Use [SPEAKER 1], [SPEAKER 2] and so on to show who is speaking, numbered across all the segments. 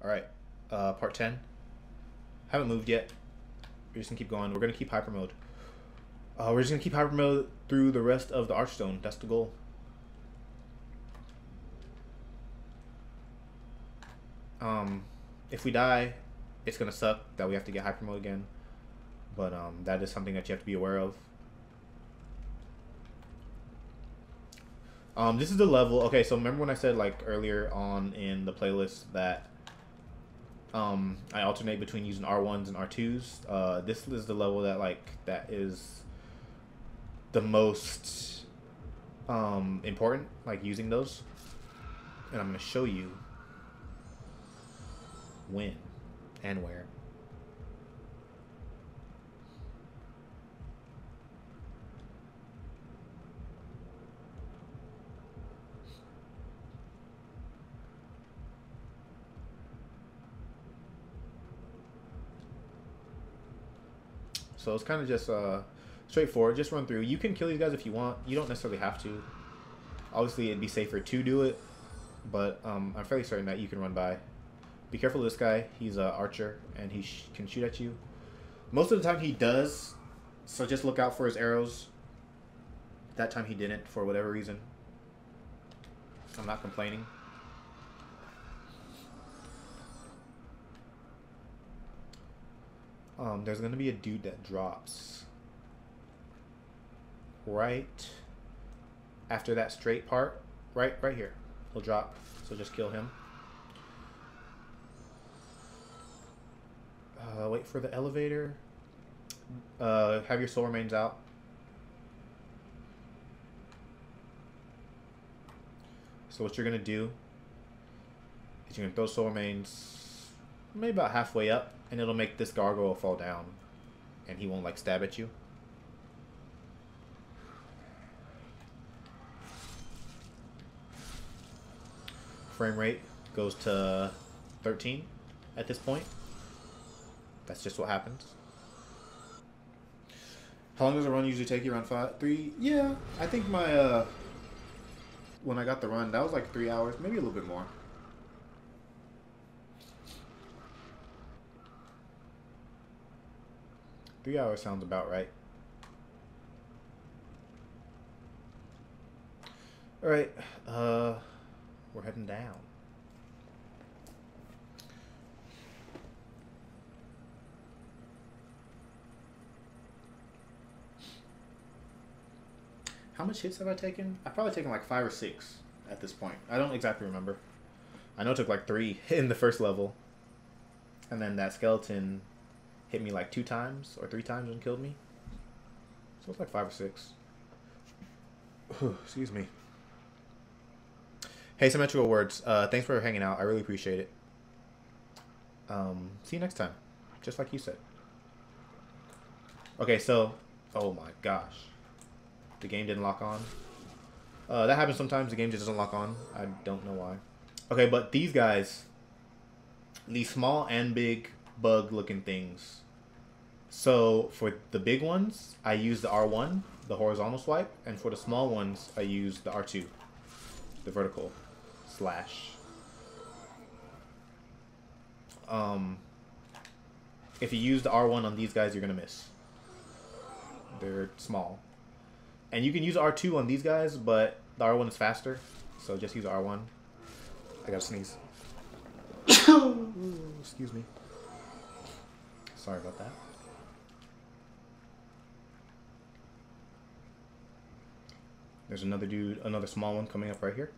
[SPEAKER 1] Alright, part 10. Haven't moved yet. We're just gonna keep going. We're gonna keep hyper mode. We're just gonna keep hyper mode through the rest of the Archstone. That's the goal. If we die, it's gonna suck that we have to get hyper mode again. But that is something that you have to be aware of. This is the level. Okay, so remember when I said like earlier on in the playlist that I alternate between using R1s and R2s. This is the level that is the most important, like using those. And I'm gonna show you when and where. So it's kind of just straightforward. Just run through. You can kill these guys if you want. You don't necessarily have to. Obviously, it'd be safer to do it, but I'm fairly certain that you can run by. Be careful of this guy. He's an archer, and he can shoot at you. Most of the time he does, so just look out for his arrows. That time he didn't, for whatever reason. I'm not complaining. There's gonna be a dude that drops right after that straight part, right here. He'll drop, so just kill him. Wait for the elevator. Have your soul remains out. So what you're gonna do is you're gonna throw soul remains maybe about halfway up, and it'll make this gargoyle fall down, and he won't like stab at you. Frame rate goes to 13 at this point. That's just what happens. How long does a run usually take you? Around 3? Yeah, I think my when I got the run, that was like 3 hours, maybe a little bit more. Three hours sounds about right. All right, we're heading down. How much hits have I taken? I've probably taken like 5 or 6 at this point. I don't exactly remember. I know it took like 3 in the first level. And then that skeleton hit me like 2 times or 3 times and killed me. So it's like 5 or 6. Excuse me. Hey, Symmetrical Words. Thanks for hanging out. I really appreciate it. See you next time. Just like you said. Okay, so... Oh my gosh. The game didn't lock on. That happens sometimes. The game just doesn't lock on. I don't know why. Okay, but these guys... These small and big bug-looking things. So, for the big ones, I use the R1, the horizontal swipe. And for the small ones, I use the R2, the vertical slash. If you use the R1 on these guys, you're going to miss. They're small. And you can use R2 on these guys, but the R1 is faster. So just use R1. I gotta sneeze. Excuse me. Sorry about that. There's another dude, another small one coming up right here.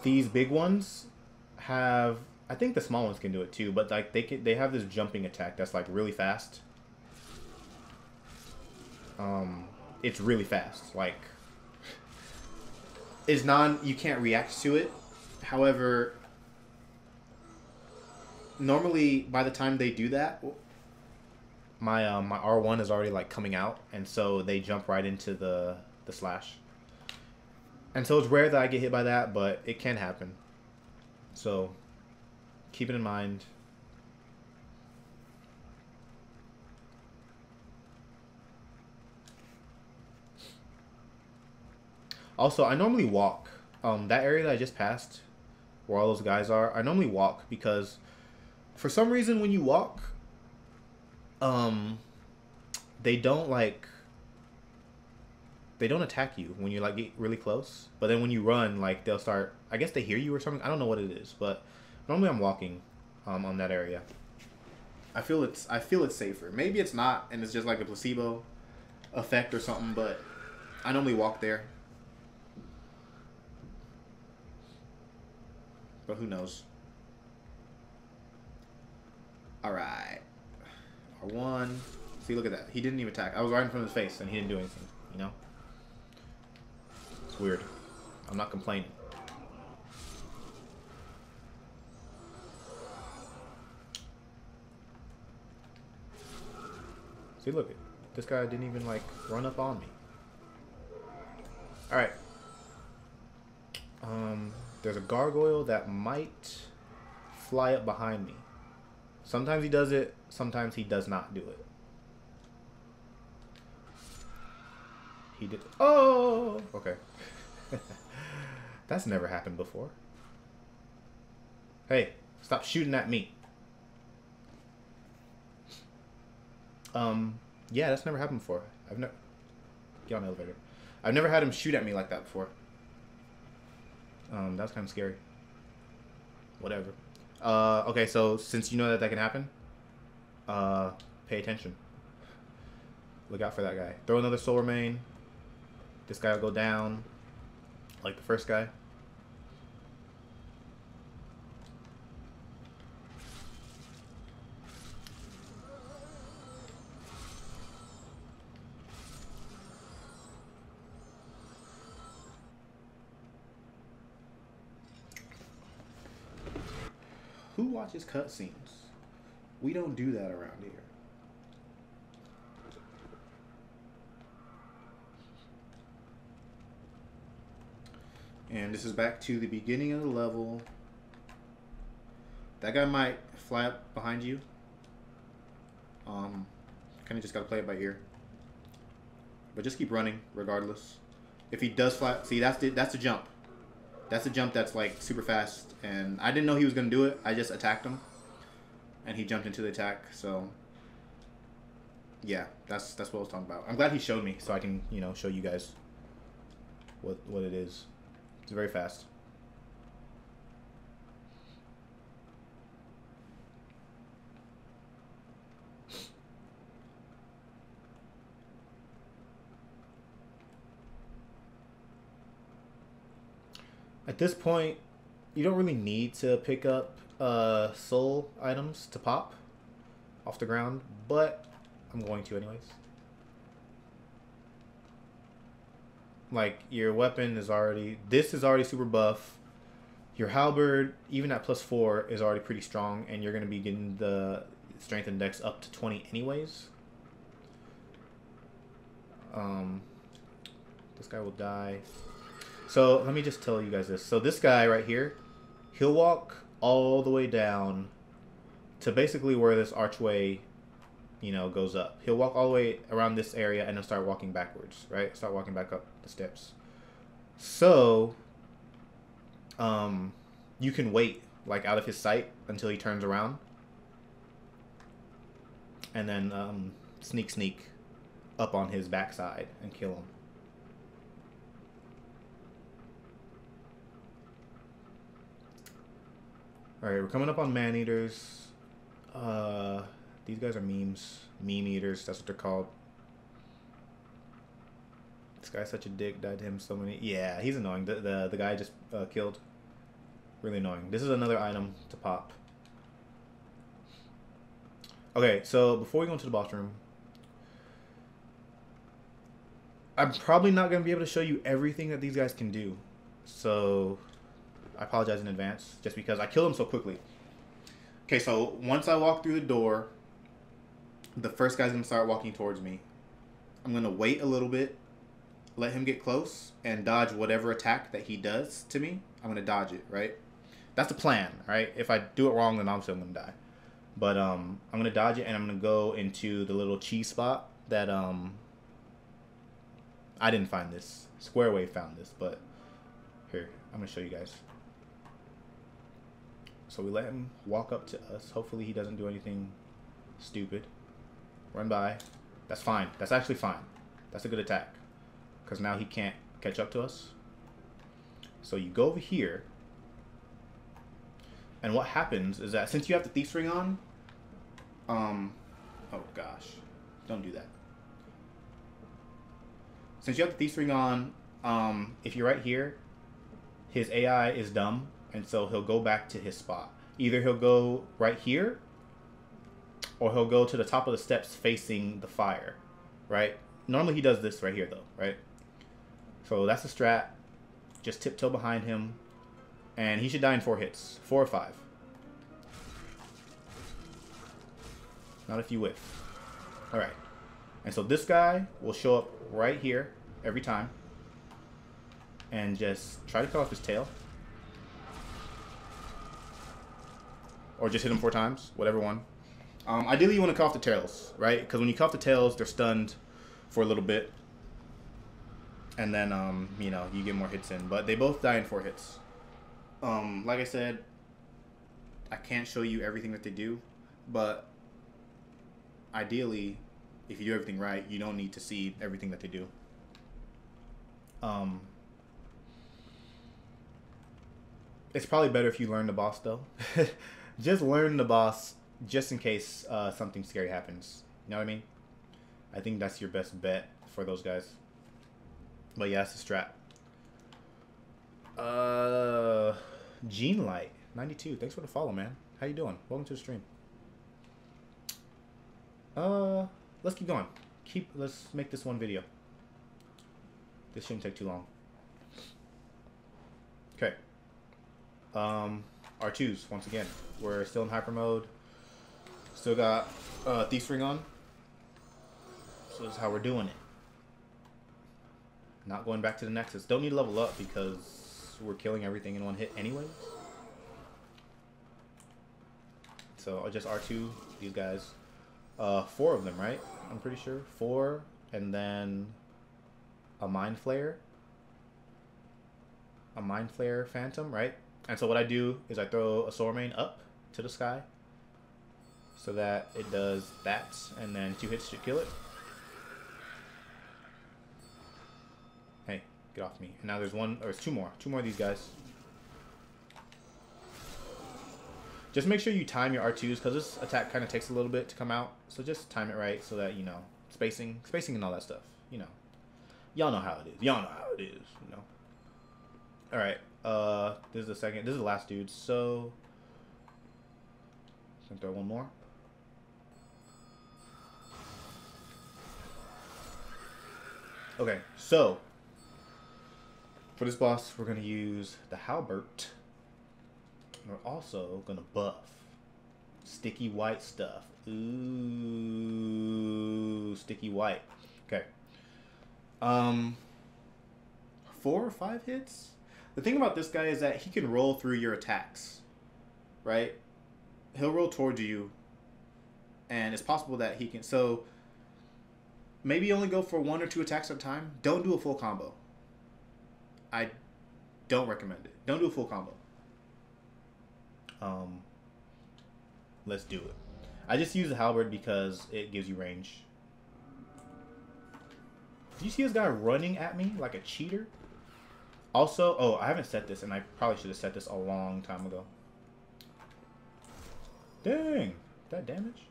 [SPEAKER 1] These big ones have, I think the small ones can do it too, but like they have this jumping attack that's like really fast. It's really fast. Like you can't react to it. However, normally by the time they do that, my R1 is already like coming out, and so they jump right into the slash. And so it's rare that I get hit by that, but it can happen. So keep it in mind. Also, I normally walk That area that I just passed, where all those guys are, I normally walk because, for some reason, when you walk, they don't like. They don't attack you when you like get really close, but then when you run, like they'll start. I guess they hear you or something. I don't know what it is, but normally I'm walking, on that area. I feel it's safer. Maybe it's not, and it's just like a placebo effect or something. But I normally walk there. But who knows? All right, R1. See, look at that. He didn't even attack. I was right in front of his face, and he didn't do anything. You know. It's weird. I'm not complaining. See, look. This guy didn't even, like, run up on me. Alright. There's a gargoyle that might fly up behind me. Sometimes he does it. Sometimes he does not do it. He did. Oh! Okay. That's never happened before. Hey, stop shooting at me. Yeah, that's never happened before. I've never... Get on the elevator. I've never had him shoot at me like that before. That's kind of scary. Whatever. Okay, so since you know that can happen, pay attention. Look out for that guy. Throw another soul remain. This guy will go down, like the first guy. Who watches cutscenes? We don't do that around here. And this is back to the beginning of the level. That guy might fly up behind you. Kind of just gotta play it by ear. But just keep running regardless. If he does fly, see that's the jump. That's a jump that's like super fast, and I didn't know he was gonna do it. I just attacked him, and he jumped into the attack. So yeah, that's what I was talking about. I'm glad he showed me, so I can show you guys what it is. It's very fast. At this point, you don't really need to pick up soul items to pop off the ground, but I'm going to anyways. Like, your weapon is already... This is already super buff. Your halberd, even at +4, is already pretty strong, and you're going to be getting the strength index up to 20 anyways. This guy will die. So, let me just tell you guys this. So, this guy right here, he'll walk all the way down to basically where this archway, goes up. He'll walk all the way around this area and then start walking backwards, right? Start walking back up the steps. So, you can wait, like, out of his sight until he turns around. And then, sneak up on his backside and kill him. Alright, we're coming up on man-eaters. These guys are memes. Meme-eaters, that's what they're called. This guy's such a dick, died to him so many... Yeah, he's annoying. The guy I just killed. Really annoying. This is another item to pop. Okay, so before we go into the boss room, I'm probably not going to be able to show you everything that these guys can do. So... I apologize in advance, just because I killed him so quickly. Okay, so once I walk through the door, the first guy's going to start walking towards me. I'm going to wait a little bit, let him get close, and dodge whatever attack that he does to me. I'm going to dodge it, right? That's the plan, right? If I do it wrong, then obviously I'm going to die. But I'm going to dodge it, and I'm going to go into the little cheese spot that... I didn't find this. Square Wave found this, but... Here. I'm gonna show you guys. So we let him walk up to us. Hopefully he doesn't do anything stupid. Run by. That's fine. That's actually fine. That's a good attack. Because now he can't catch up to us. So you go over here. And what happens is that since you have the Thief's Ring on... oh gosh. Don't do that. Since you have the Thief's Ring on, if you're right here, his AI is dumb. And so he'll go back to his spot. Either he'll go right here, or he'll go to the top of the steps facing the fire, right? Normally he does this right here though, right? So that's the strat. Just tiptoe behind him. And he should die in 4 hits. 4 or 5. Not if you whiff. Alright. And so this guy will show up right here every time. And just try to cut off his tail. Or just hit him 4 times. Whatever one. Ideally you want to cut off the tails, right? Because when you cut off the tails, they're stunned for a little bit. And then, you know, you get more hits in. But they both die in 4 hits. Like I said, I can't show you everything that they do. But ideally, if you do everything right, you don't need to see everything that they do. It's probably better if you learn the boss, though. Just learn the boss, just in case something scary happens. You know what I mean? I think that's your best bet for those guys. But yeah, that's the strat. Gene Light 92. Thanks for the follow, man. How you doing? Welcome to the stream. Let's keep going. Let's make this one video. This shouldn't take too long. Okay. R2s once again. We're still in hyper mode. Still got Thief's Ring on. So this is how we're doing it. Not going back to the Nexus. Don't need to level up because we're killing everything in 1 hit anyways. So I'll just R2 these guys. 4 of them, right? I'm pretty sure. 4 and then a Mind Flayer. A Mind Flayer Phantom, right? And so what I do is I throw a Sword Main up to the sky so that it does that, and then 2 hits should kill it. Hey, get off me. And now there's 1, or it's 2 more. 2 more of these guys. Just make sure you time your R2s because this attack kind of takes a little bit to come out. So just time it right so that, you know, spacing and all that stuff, you know. Y'all know how it is. Y'all know how it is, you know. All right. This is the second. This is the last dude. So, I'm gonna throw 1 more. Okay. So, for this boss, we're gonna use the Halbert. We're also gonna buff sticky white stuff. Ooh, sticky white. Okay. 4 or 5 hits. The thing about this guy is that he can roll through your attacks, right? He'll roll towards you, and it's possible that he can. So maybe only go for 1 or 2 attacks at a time. Don't do a full combo. I don't recommend it. Don't do a full combo. Let's do it. I just use the halberd because it gives you range. Do you see this guy running at me like a cheater? Also, oh, I haven't set this, and I probably should have set this a long time ago. Dang, that damage?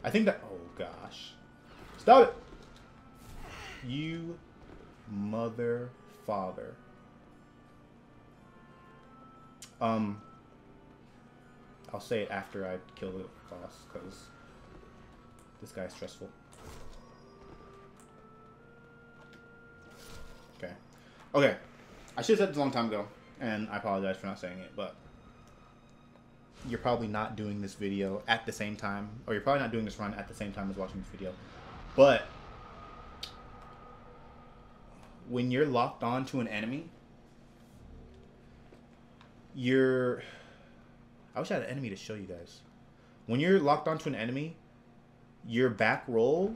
[SPEAKER 1] I think that, oh gosh. Stop it! You mother father. I'll say it after I kill the boss, because this guy's stressful. Okay. Okay. I should have said this a long time ago, and I apologize for not saying it, but you're probably not doing this video at the same time, or you're probably not doing this run at the same time as watching this video. But when you're locked on to an enemy, I wish I had an enemy to show you guys. When you're locked onto an enemy, your back roll,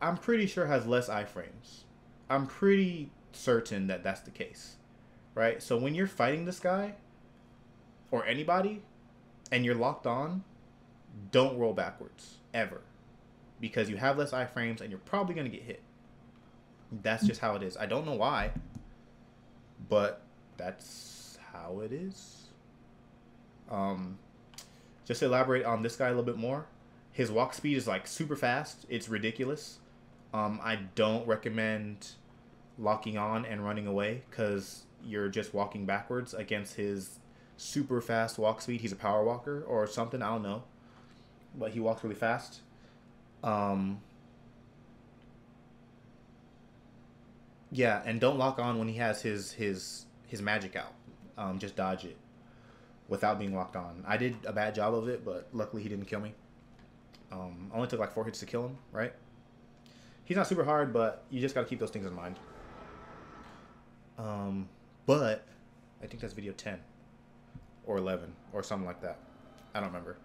[SPEAKER 1] I'm pretty sure has less iframes. I'm pretty certain that that's the case. right? So when you're fighting this guy or anybody and you're locked on, don't roll backwards ever, because you have less iframes and you're probably going to get hit. That's just how it is. I don't know why, but that's how it is. Just to elaborate on this guy a little bit more, his walk speed is like super fast. It's ridiculous. I don't recommend locking on and running away, because you're just walking backwards against his super fast walk speed. He's a power walker or something, I don't know, but he walks really fast. Yeah, and don't lock on when he has his magic out. Just dodge it without being locked on. I did a bad job of it, but luckily he didn't kill me. Only took like 4 hits to kill him, right? He's not super hard, but you just gotta keep those things in mind. But I think that's video 10 or 11 or something like that. I don't remember.